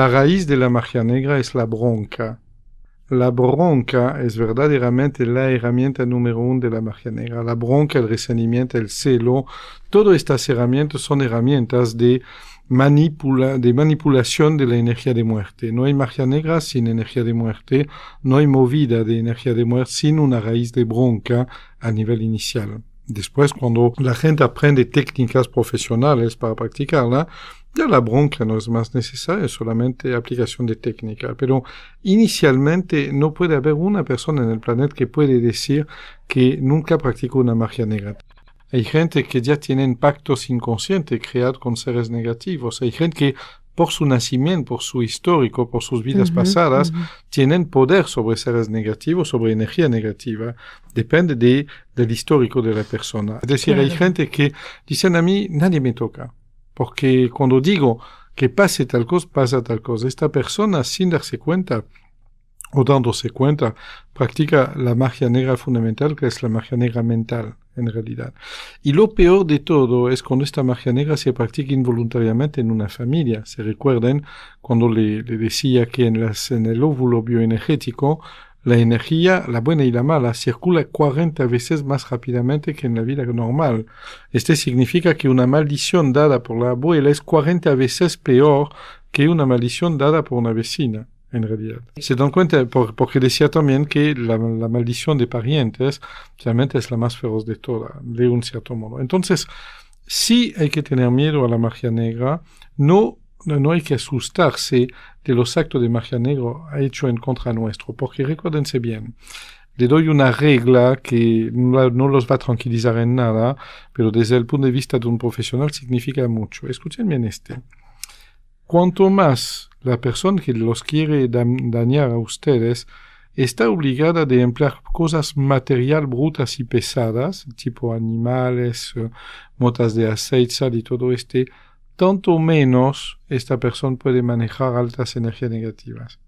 la raíz de la magia negra es la bronca. La bronca es verdaderamente la herramienta número 1 de la magia negra. La bronca, el resentimiento, el celo, todas estas herramientas son herramientas de manipulación de la energía de muerte. No hay magia negra sin energía de muerte, no hay movida de energía de muerte sin una raíz de bronca a nivel inicial. Después, cuando la gente aprende técnicas profesionales para practicarla, ya la bronca no es más necesaria, es solamente aplicación de técnica. Pero inicialmente no puede haber una persona en el planeta que puede decir que nunca practicó una magia negra. Hay gente que ya tienen pactos inconscientes creados con seres negativos. Hay gente que por su nacimiento, por su histórico, por sus vidas pasadas, tienen poder sobre seres negativos, sobre energía negativa. Depende del histórico de la persona. Es decir, hay gente que dicen a mí, nadie me toca. Porque cuando digo que pase tal cosa, pasa tal cosa. Esta persona, sin darse cuenta, o dándose cuenta, practica la magia negra fundamental, que es la magia negra mental, en realidad. Y lo peor de todo es cuando esta magia negra se practica involuntariamente en una familia. Se recuerden cuando le decía que en el óvulo bioenergético, la energía, la buena y la mala, circula 40 veces más rápidamente que en la vida normal. Esto significa que una maldición dada por la abuela es 40 veces peor que una maldición dada por una vecina, en realidad. Se dan cuenta, porque decía también que la maldición de parientes realmente es la más feroz de todas, de un cierto modo. Entonces, sí hay que tener miedo a la magia negra, no hay que asustarse de los actos de magia negra hechos en contra nuestro, porque recuérdense bien, le doy una regla que no los va a tranquilizar en nada, pero desde el punto de vista de un profesional significa mucho. Escuchen bien Cuanto más la persona que los quiere dañar a ustedes está obligada de emplear cosas material brutas y pesadas, tipo animales, motas de aceite, sal y todo tanto menos esta persona puede manejar altas energías negativas.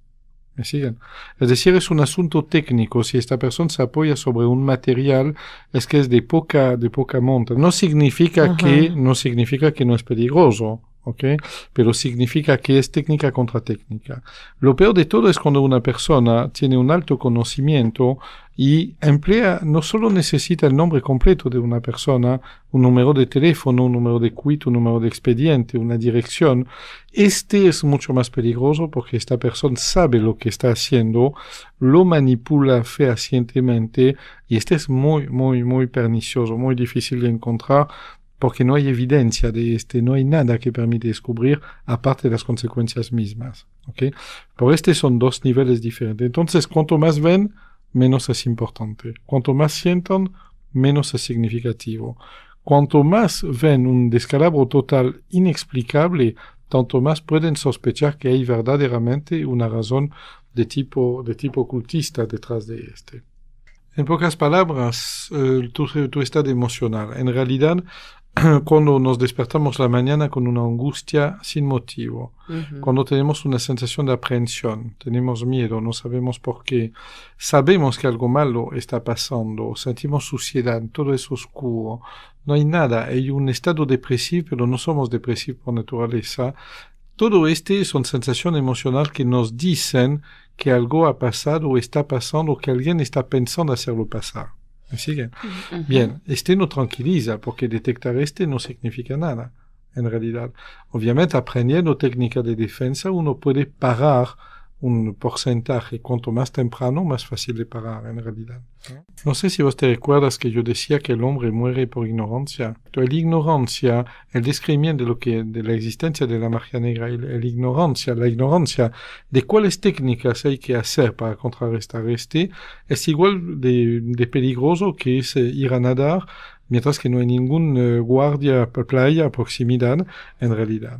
¿Me siguen? Es decir, es un asunto técnico. Si esta persona se apoya sobre un material, es que es de poca monta. No significa que no es peligroso, ¿ok? Pero significa que es técnica contra técnica. Lo peor de todo es cuando una persona tiene un alto conocimiento y emplea, no solo necesita el nombre completo de una persona, un número de teléfono, un número de quit, un número de expediente, una dirección. Es mucho más peligroso porque esta persona sabe lo que está haciendo, lo manipula fehacientemente y es muy, muy, muy pernicioso, muy difícil de encontrar porque no hay evidencia de no hay nada que permite descubrir aparte de las consecuencias mismas, ¿ok? Por son dos niveles diferentes. Entonces, cuanto más ven, menos es importante. Cuanto más sientan, menos es significativo. Cuanto más ven un descalabro total inexplicable, tanto más pueden sospechar que hay verdaderamente una razón de tipo ocultista detrás de En pocas palabras, tu estado emocional. En realidad, cuando nos despertamos la mañana con una angustia sin motivo, cuando tenemos una sensación de aprehensión, tenemos miedo, no sabemos por qué, sabemos que algo malo está pasando, sentimos suciedad, todo es oscuro, no hay nada, hay un estado depresivo, pero no somos depresivos por naturaleza. Todo son sensaciones emocionales que nos dicen que algo ha pasado o está pasando o que alguien está pensando hacerlo pasar. ¿Me siguen? Bien, no tranquiliza porque detectar no significa nada, en realidad. Obviamente, aprendiendo técnicas de defensa, uno puede parar un porcentaje. Cuanto más temprano, más fácil de parar, en realidad. No sé si vos te recuerdas que yo decía que el hombre muere por ignorancia. La ignorancia, el descubrimiento de la existencia de la magia negra y la ignorancia de cuáles técnicas hay que hacer para contrarrestar es igual de peligroso que es ir a nadar mientras que no hay ningún guardia playa a proximidad, en realidad.